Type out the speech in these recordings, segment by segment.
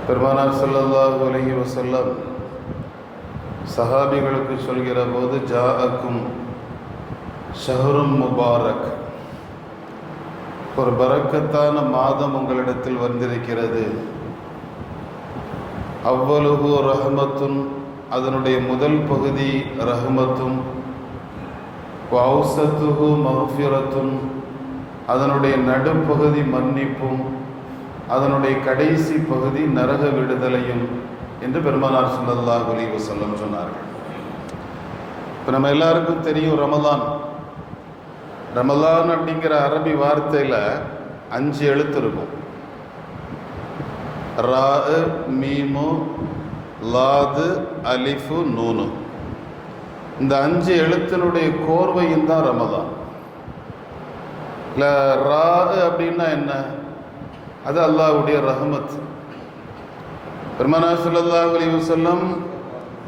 பெருமானார் ஸல்லல்லாஹு அலைஹி வஸல்லம் சஹாபிகளுக்கு சொல்கிற போது, ஜாஅக்கும் ஷஹ்ரும் முபாரக், ஒரு பரக்கத்தான மாதம் உங்களிடத்தில் வந்திருக்கிறது. அவ்வலுஹு ரஹ்மத்துன், அதனுடைய முதல் பகுதி ரஹ்மத்தும், வௌசத்துஹு மஃபிரத்துன், அதனுடைய நடுப்பகுதி மன்னிப்பும், அதனுடைய கடைசி பகுதி நரக விடுதலையும் என்று பெருமானார் ஸல்லல்லாஹு அலைஹி வஸல்லம் சொன்னார்கள். இப்போ நம்ம எல்லாருக்கும் தெரியும் ரமலான். ரமலான் அப்படிங்கிற அரபி வார்த்தையில் 5 எழுத்து இருக்கும். ரா, மீமு, லாது, அலிஃபு, நூனு. இந்த 5 எழுத்தினுடைய கோர்வையும் தான் ரமலான். இல்லை, ரா அப்படின்னா என்ன? அது அல்லாஹ்வுடைய ரஹ்மத். பெருமானார் ஸல்லல்லாஹு அலைஹி வஸல்லம்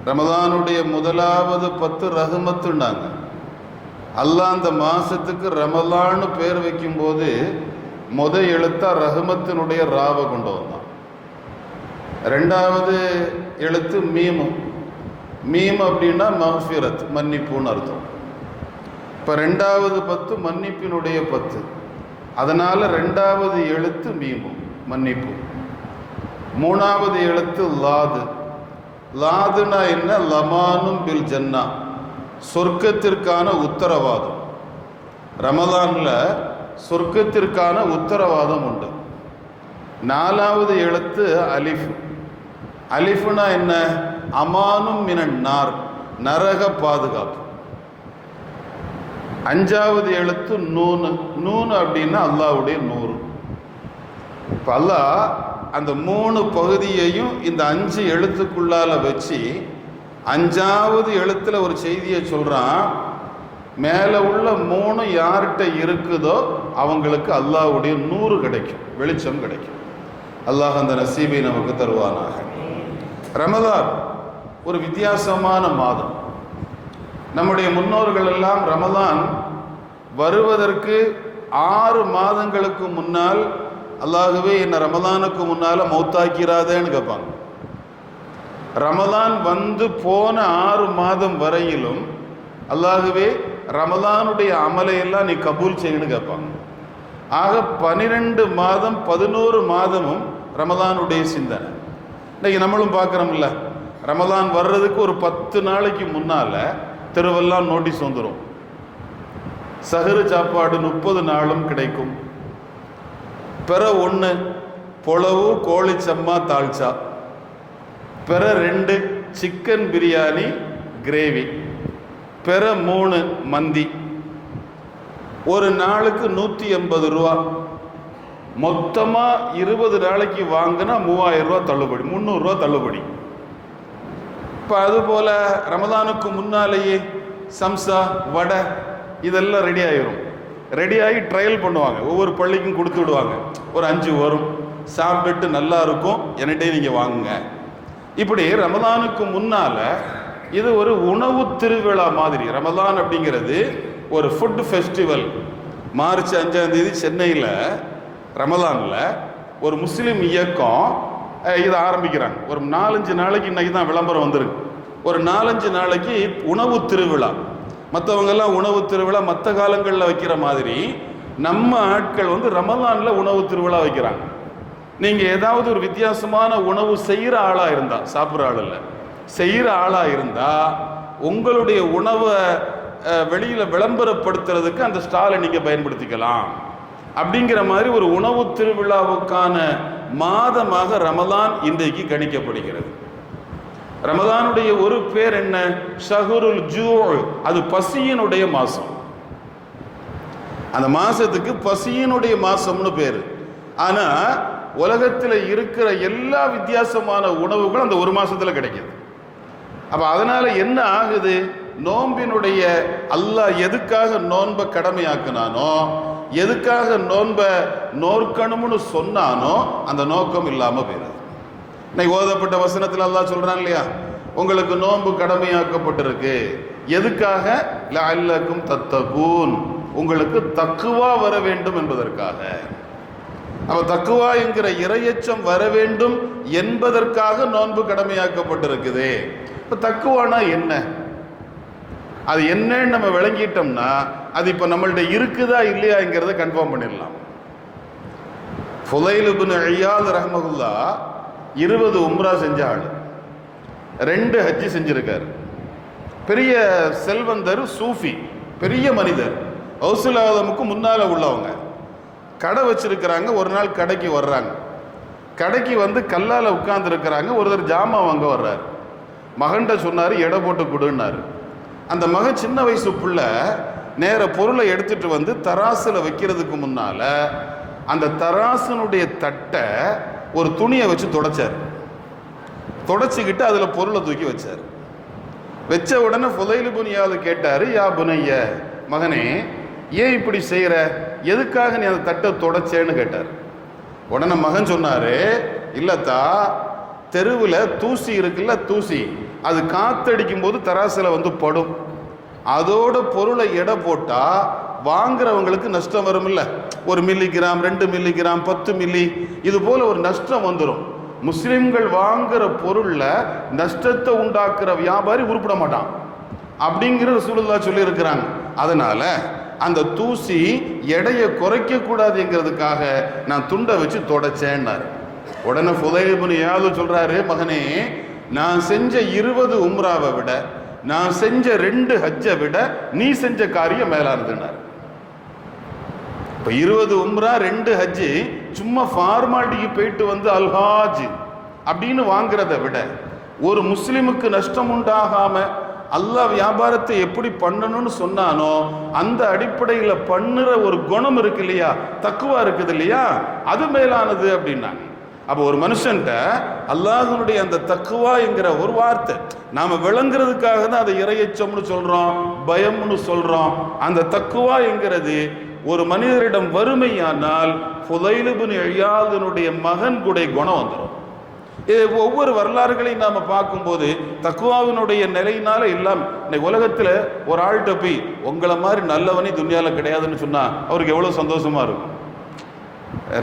ரமலானுடைய முதலாவது 10 ரஹ்மத்துன்னாங்க. அல்லாஹ் அந்த மாதத்துக்கு ரமலான்னு பேர் வைக்கும்போது எழுத்தா ரஹ்மத்தினுடைய ராவை கொண்டு வந்தான். 2வது எழுத்து மீமு. மீம் அப்படின்னா மஃபிரத், மன்னிப்புன்னு அர்த்தம். இப்போ 2வது 10 மன்னிப்பினுடைய 10. அதனால் 2வது எழுத்து மீமு, மன்னிப்பு. 3வது எழுத்து லாது. லாதுனா என்ன? லமானும் பில் ஜன்னா, சொர்க்கத்திற்கான உத்தரவாதம். ரமலான்ல சொர்க்கத்திற்கான உத்தரவாதம் உண்டு. 4வது எழுத்து அலிஃப். அலிஃப்னா என்ன? அமானும் மினன் நார், நரக பாதுகாப்பு. 5வது எழுத்து நூனு. நூனு அப்படின்னா அல்லாஹ்வுடைய நூறு. இப்போ அல்லாஹ் அந்த 3 பகுதியையும் இந்த 5 எழுத்துக்குள்ளால வச்சு 5வது எழுத்துல ஒரு செய்தியை சொல்றான். மேலே உள்ள 3 யார்கிட்ட இருக்குதோ அவங்களுக்கு அல்லாஹ்வுடைய நூறு கிடைக்கும், வெளிச்சம் கிடைக்கும். அல்லாஹ் அந்த நசீபை நமக்கு தருவானாக. ரமலான் ஒரு வித்தியாசமான மாதம். நம்முடைய முன்னோர்கள் எல்லாம் ரமலான் வருவதற்கு 6 மாதங்களுக்கு முன்னால், அல்லாஹுவே என்ன ரமலானுக்கு முன்னால மௌத்தாக்கிறாதேன்னு கேட்பாங்க. ரமலான் வந்து போன 6 மாதம் வரையிலும் அல்லாஹுவே ரமலானுடைய அமலையெல்லாம் நீ கபூல் செய்யணும்னு கேட்பாங்க. ஆக 12 மாதம் 11 மாதமும் ரமலானுடைய சிந்தனை. இன்னைக்கு நம்மளும் பார்க்குறோம்ல, ரமலான் வர்றதுக்கு ஒரு 10 நாளைக்கு முன்னால தெருவெல்லாம் நோட்டீஸ் வந்துடும். சஹரு சாப்பாடு 30 நாளும் கிடைக்கும். பிற 1 புலவு, கோழிச்சம்மா, தால்ச்சா. பிற 2 சிக்கன் பிரியாணி கிரேவி. பிற 3 மந்தி. ஒரு நாளுக்கு 180 ரூபா. மொத்தமாக 20 நாளைக்கு வாங்கினா 3000 ரூபா தள்ளுபடி, 300 ரூபா தள்ளுபடி. இப்போ அதுபோல் ரமலானுக்கு முன்னாலேயே சம்சா, வடை இதெல்லாம் ரெடி ஆகிரும். ரெடி ஆகி ட்ரையல் பண்ணுவாங்க. ஒவ்வொரு பள்ளிக்கும் கொடுத்து விடுவாங்க. ஒரு 5 வரும், சாப்பிட்டுட்டு நல்லா இருக்கும், என்கிட்டே நீங்கள் வாங்குங்க. இப்படி ரமலானுக்கு முன்னால் இது ஒரு உணவு திருவிழா மாதிரி. ரமலான் அப்படிங்கிறது ஒரு ஃபுட் ஃபெஸ்டிவல். மார்ச் 5ஆம் தேதி சென்னையில் ரமலானில் ஒரு முஸ்லீம் இயக்கம் இதை ஆரம்பிக்கிறாங்க. ஒரு 4-5 நாளைக்கு, இன்றைக்கி தான் விளம்பரம் வந்திருக்கு, ஒரு 4-5 நாளைக்கு உணவு திருவிழா. மற்றவங்கெல்லாம் உணவு திருவிழா மற்ற காலங்களில் வைக்கிற மாதிரி நம்ம ஆட்கள் வந்து ரமலானில் உணவு திருவிழா வைக்கிறாங்க. நீங்கள் ஏதாவது ஒரு வித்தியாசமான உணவு செய்கிற ஆளாக இருந்தால், சாப்பிட்ற ஆள் இல்லை, செய்கிற ஆளாக இருந்தால் உங்களுடைய உணவை வெளியில் விளம்பரப்படுத்துறதுக்கு அந்த ஸ்டாலை நீங்கள் பயன்படுத்திக்கலாம். அப்படிங்கிற மாதிரி ஒரு உணவு திருவிழாவுக்கான மாதமாக ரமலான் இன்றைக்கு கணிக்கப்படுகிறது. ரமலானுடைய ஒரு பேர் என்ன? ஷஹ்ருல் ஜூ. அது பசியினுடைய மாதம். அந்த மாதத்துக்கு பசியினுடைய மாதம்னு பேர். ஆனால் உலகத்தில் இருக்கிற எல்லா வித்தியாசமான உணவுகளும் அந்த ஒரு மாதத்தில் கிடைக்கிது. அப்போ அதனால் என்ன ஆகுது? நோன்பினுடைய அல்லாஹ் எதுக்காக நோன்பை கடமையாக்குனானோ, எதுக்காக நோன்பை நோற்கணும்னு சொன்னானோ அந்த நோக்கம் இல்லாமல் போயிடுது. இன்னைக்கு ஓதப்பட்ட வசனத்தில் அல்லாஹ் சொல்கிறான் இல்லையா, உங்களுக்கு நோன்பு கடமையாக்கப்பட்டிருக்கு. எதுக்காக? லஅல்லக்கும் தத்தகூன், உங்களுக்கு தக்குவா வர வேண்டும் என்பதற்காக. அப்ப தக்குவா என்கிற இறையச்சம் வர வேண்டும் என்பதற்காக நோன்பு கடமையாக்கப்பட்டிருக்குது. இப்ப தக்குவானா என்ன, அது என்னன்னு நம்ம விளங்கிட்டோம்னா அது இப்ப நம்மள்ட்ட இருக்குதா இல்லையாங்கிறத கன்ஃபார்ம் பண்ணிடலாம். ஃபுதைல் இப்னு இயாத் ரஹ்மஹுல்லா 20 உம்ரா செஞ்ச ஆள், 2 ஹஜ்ஜி செஞ்சிருக்காரு. பெரிய செல்வந்தர், சூஃபி, பெரிய மனிதர். கௌசுல் ஆதமுக்கு முன்னால உள்ளவங்க. கடை வச்சிருக்கிறாங்க. ஒரு நாள் கடைக்கு வர்றாங்க. கடைக்கு வந்து கல்லால் உட்கார்ந்து இருக்கிறாங்க. ஒருத்தர் ஜாமான் வாங்க வர்றாரு. மகன்கிட்ட சொன்னார், எடை போட்டு கொடுன்னாரு. அந்த மகன் சின்ன வயசு புள்ள நேர பொருளை எடுத்துட்டு வந்து தராசுல வைக்கிறதுக்கு முன்னால அந்த தராசனுடைய தட்டை ஒரு துணியை வச்சு தொடச்சார். தொடச்சிக்கிட்டு அதுல பொருளை தூக்கி வச்சார். வச்ச உடனே ஃபுதைல் இப்னு இயாத் கேட்டாரு, யா புனைய, மகனே ஏன் இப்படி செய்யற, எதுக்காக நீ அந்த தட்டை தொடச்சேன்னு கேட்டார். உடனே மகன் சொன்னாரு, இல்லத்தா, தெருவில் தூசி இருக்குல்ல, தூசி, அது காத்தடிக்கும் போது தராசில வந்து படும். அதோட பொருளை எடை போட்டா வாங்குறவங்களுக்கு நஷ்டம் வரும் இல்ல, 1 மில்லிகிராம் 2 மில்லிகிராம் 10 மில்லி, இது போல ஒரு நஷ்டம் வந்துடும். முஸ்லிம்கள் வாங்குற பொருள்ல நஷ்டத்தை உண்டாக்குற வியாபாரி உருப்பிட மாட்டான் அப்படிங்கிற ரசூலுல்லாஹ் சொல்லி இருக்கிறாங்க. அதனால அந்த தூசி எடையை குறைக்க கூடாதுங்கிறதுக்காக நான் துண்டை வச்சு தொடச்சேன்னாரு. உடனே ஃபுதைல் இப்னு இயாத் சொல்றாரு, மகனே நான் செஞ்ச 20 உம்ராவை விட, நான் செஞ்ச 2 ஹஜ்ஜை விட நீ செஞ்ச காரியம் மேலானதுன்னாரு. இப்ப 20 உம்ரா 2 ஹஜ்ஜி சும்மா ஃபார்மாலிட்டிக்கு போயிட்டு வந்து அல்ஹாஜ் அப்படின்னு வாங்குறத விட, ஒரு முஸ்லிமுக்கு நஷ்டம் உண்டாகாம அல்லாஹ் வியாபாரத்தை எப்படி பண்ணணும்னு சொன்னானோ அந்த அடிப்படையில் பண்ணுற ஒரு குணம் இருக்கு இல்லையா, தக்குவா இருக்குது இல்லையா, அது மேலானது அப்படின்னாங்க. அப்போ ஒரு மனுஷன்ட்ட அல்லாஹ்வுடைய அந்த தக்குவா என்கிற ஒரு வார்த்தை நாம விளங்குறதுக்காக தான் அதை இறையச்சம்னு சொல்றோம், பயம்னு சொல்றோம். அந்த தக்குவா என்கிறது ஒரு மனிதரிடம் வறுமையானால் ஃபுதைல் இப்னு இயாதுனுடைய மகன் கூட குணம் வந்துடும். ஒவ்வொரு வரலாறுகளையும் நாம பார்க்கும்போது தக்குவாவினுடைய நிலையினால எல்லாம். இன்னைக்கு உலகத்துல ஒரு ஆள்கிட்ட போய் உங்களை மாதிரி நல்லவனே துன்யால கிடையாதுன்னு சொன்னா அவருக்கு எவ்வளவு சந்தோஷமா இருக்கும்.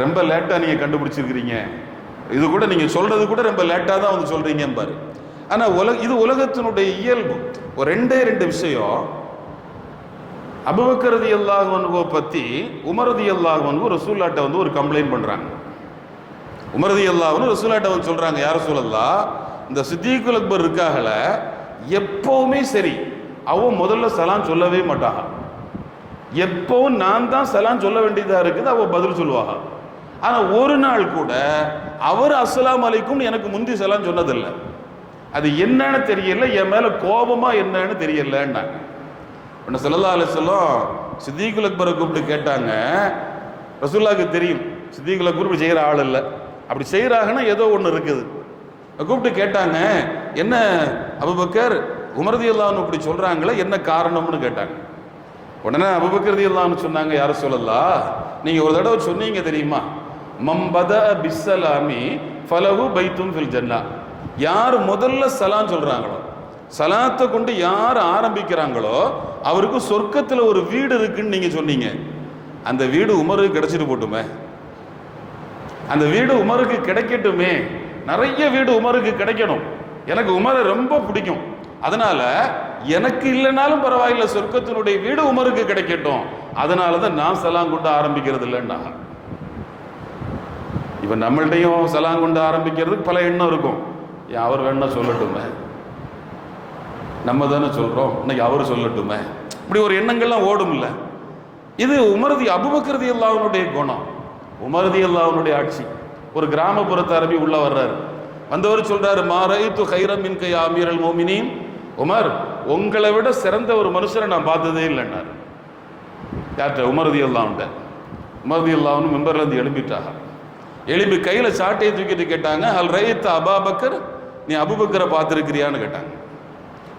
ரொம்ப லேட்டா நீங்க கண்டுபிடிச்சிருக்கிறீங்க, இது கூட நீங்க சொல்றது கூட ரொம்ப லேட்டா தான் வந்து சொல்றீங்க பாரு. ஆனா இது உலகத்தினுடைய இயல்பு. ஒரு 2 விஷயம். அபூபக்கர் ரலியல்லாஹு அன்ஹு பத்தி உமர் ரலியல்லாஹு அன்ஹு ரசூலுல்லாஹ்ட்ட வந்து ஒரு கம்ப்ளைண்ட் பண்றாங்க. உமர் ரலியல்லாஹு அன்ஹு ரசூலுல்லாஹ்ட்ட வந்து சொல்றாங்க, யா ரசூலல்லாஹ், இந்த சித்தீக்குல் அக்பர் இருக்காகல, எப்பவுமே சரி அவன் முதல்ல சலாம் சொல்லவே மாட்டாங்க. எப்பவும் நான் தான் சலாம் சொல்ல வேண்டியதா இருக்குது, அவ பதில் சொல்லுவாங்க. ஆனா ஒரு நாள் கூட அவர் அஸ்ஸலாமு அலைக்கும் எனக்கு முந்தி சலாம் சொன்னதில்லை. அது என்னன்னு தெரியல, என் மேல கோபமா என்னன்னு தெரியலன்னாங்க. உடனே ஸல்லல்லாஹு அலைஹி வஸல்லம் சித்தீக்குல் அக்பரை கூப்பிட்டு கேட்டாங்க. ரசூலுல்லாஹ்க்கு தெரியும் சித்தீக்குல் அக்பர் இப்படி செய்கிற ஆள் இல்லை, அப்படி செய்கிறாங்கன்னா ஏதோ ஒன்று இருக்குது. கூப்பிட்டு கேட்டாங்க, என்ன அபூபக்கர் உமர் ரலியல்லாஹு அன்ஹு இப்படி சொல்றாங்களே, என்ன காரணம்னு கேட்டாங்க. உடனே அபூபக்கர் ரலியல்லாஹு அன்ஹு சொன்னாங்க, யா ரசூலல்லாஹ், நீங்க ஒரு தடவை சொன்னீங்க தெரியுமா, மம்பத பிஸ்ஸலாமி ஃபலஹு பைத்தும் ஃபில் ஜன்னா. யார் முதல்ல சலாம் சொல்றாங்களோ, சலாத்தை கொண்டு யார் ஆரம்பிக்கிறாங்களோ அவருக்கு சொர்க்கத்தில் ஒரு வீடு இருக்குன்னு நீங்க சொன்னீங்க. அந்த வீடு உமருக்கு கிடைச்சிட்டு போட்டுமே, அந்த வீடு உமருக்கு கிடைக்கட்டுமே, நிறைய வீடு உமருக்கு கிடைக்கணும். எனக்கு உமரை ரொம்ப பிடிக்கும், அதனால எனக்கு இல்லைனாலும் பரவாயில்ல, சொர்க்கத்தினுடைய வீடு உமருக்கு கிடைக்கட்டும், அதனால தான் நான் சலாம் கொண்டு ஆரம்பிக்கிறது இல்லைன்னா. இப்போ நம்மள்டையும் சலாம் கொண்டு ஆரம்பிக்கிறதுக்கு பல எண்ணம் இருக்கும். அவர் வேணா சொல்லட்டுமே, நம்ம தானே சொல்றோம், இன்னைக்கு அவர் சொல்லட்டுமே, இப்படி ஒரு எண்ணங்கள்லாம் ஓடும் இல்லை. இது அபூபக்கர் ரலியல்லாஹு அன்ஹுடைய குணம், உமர் ரலியல்லாஹு அன்ஹுடைய ஆட்சி. ஒரு கிராமப்புறத்து அரபி உள்ள வர்றாரு. வந்தவர் சொல்றாரு, மா ரஅய்து கைரம் மின்க யா அமீரல் மோமினீன், உமர் உங்களை விட சிறந்த ஒரு மனுஷரை நான் பார்த்ததே இல்லைன்னாரு. யார்கிட்ட? உமர் ரலியல்லாஹு அன்ஹு. உமர் ரலியல்லாஹு அன்ஹு மெம்பர்ல இருந்து எழும்பிட்டாங்க. எழும்பி கையில சாட்டையை தூக்கிட்டு கேட்டாங்க, அல் ரஅய்த அபூபக்கர், நீ அபூபக்கரை பார்த்துருக்கிறியான்னு கேட்டாங்க.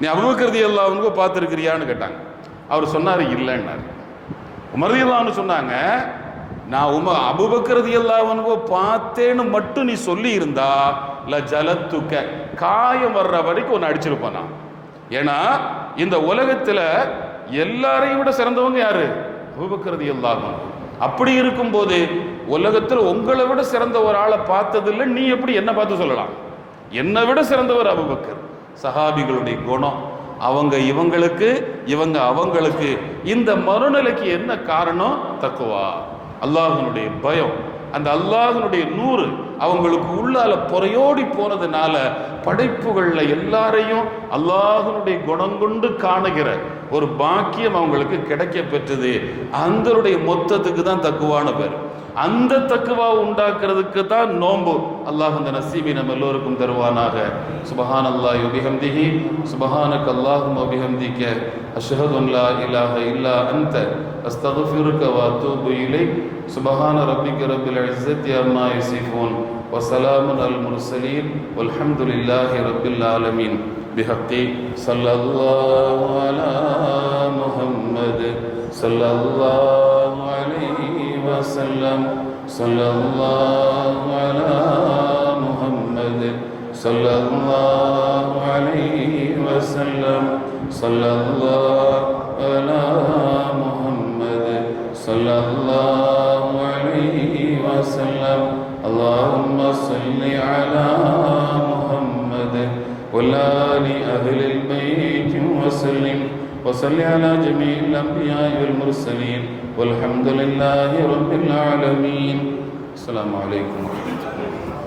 நீ அபூபக்கர் ரலியல்லாஹு அன்ஹு பார்த்துருக்கிறியான்னு கேட்டாங்க. அவர் சொன்னாரு இல்லைன்னாரு. உமர் ரலியல்லாஹு அன்ஹு சொன்னாங்க, நான் அபூபக்கர் ரலியல்லாஹு அன்ஹு பார்த்தேன்னு மட்டும் நீ சொல்லி இருந்தா ல ஜலத்துக்க, காயம் வர்ற வரைக்கும் ஒன்று அடிச்சிருப்பானா. ஏன்னா இந்த உலகத்துல எல்லாரையும் விட சிறந்தவங்க யாரு? அபூபக்கர் ரலியல்லாஹு அன்ஹு. அப்படி இருக்கும்போது உலகத்தில் உங்களை விட சிறந்த ஒரு ஆளை பார்த்ததில்லை, நீ எப்படி என்ன பார்த்து சொல்லலாம்? என்னை விட சிறந்தவர் அபூபக்கர். சஹாபிகளுடைய குணம், அவங்க இவங்களுக்கு, இவங்க அவங்களுக்கு. இந்த மறுநிலைக்கு என்ன காரணம்? தக்குவா, அல்லாஹ்வினுடைய பயம். அந்த அல்லாஹ்வினுடைய நூறு அவங்களுக்கு உள்ளால பொறையோடி போனதுனால படைப்புகள்ல எல்லாரையும் அல்லாஹ்வினுடைய குணம் கொண்டு காணுகிற ஒரு பாக்கியம் அவங்களுக்கு கிடைக்க பெற்றது. அந்தருடைய மொத்தத்துக்கு தான் தக்குவான பேர். அந்த தக்குவா உண்டாக்குறதுக்கு தான் நோன்பு. அல்லாஹ் அந்த நசீபை நம்ம எல்லோருக்கும் தருவானாக. சுபஹானல்லாஹி வ பிஹம்திஹி, சுபஹானக அல்லாஹும்ம வ பிஹம்திக, அஷ்ஹது அன் லா இலாஹ இல்லா அன்த, அஸ்தக்ஃபிருக வ அத்தூபு இலைக். சுபஹான ரப்பிக ரப்பில் இஸ்ஸத்தி அம்மா யசிஃபூன், வ ஸலாமுன் அலல் முர்ஸலீன், வல்ஹம்துலில்லாஹி ரப்பில் ஆலமீன். பிஹக்கி ஸல்லல்லாஹு அலா முஹம்மத் ஸல்லல்லாஹு அலைஹி وسلم. صلى الله على محمد صلى الله عليه وسلم. صلى الله على محمد صلى الله عليه وسلم. اللهم صل على محمد وآل أهل البيت وسلم. وصل على جميع الأنبياء والمرسلين والحمد لله رب العالمين. السلام عليكم ورحمة الله.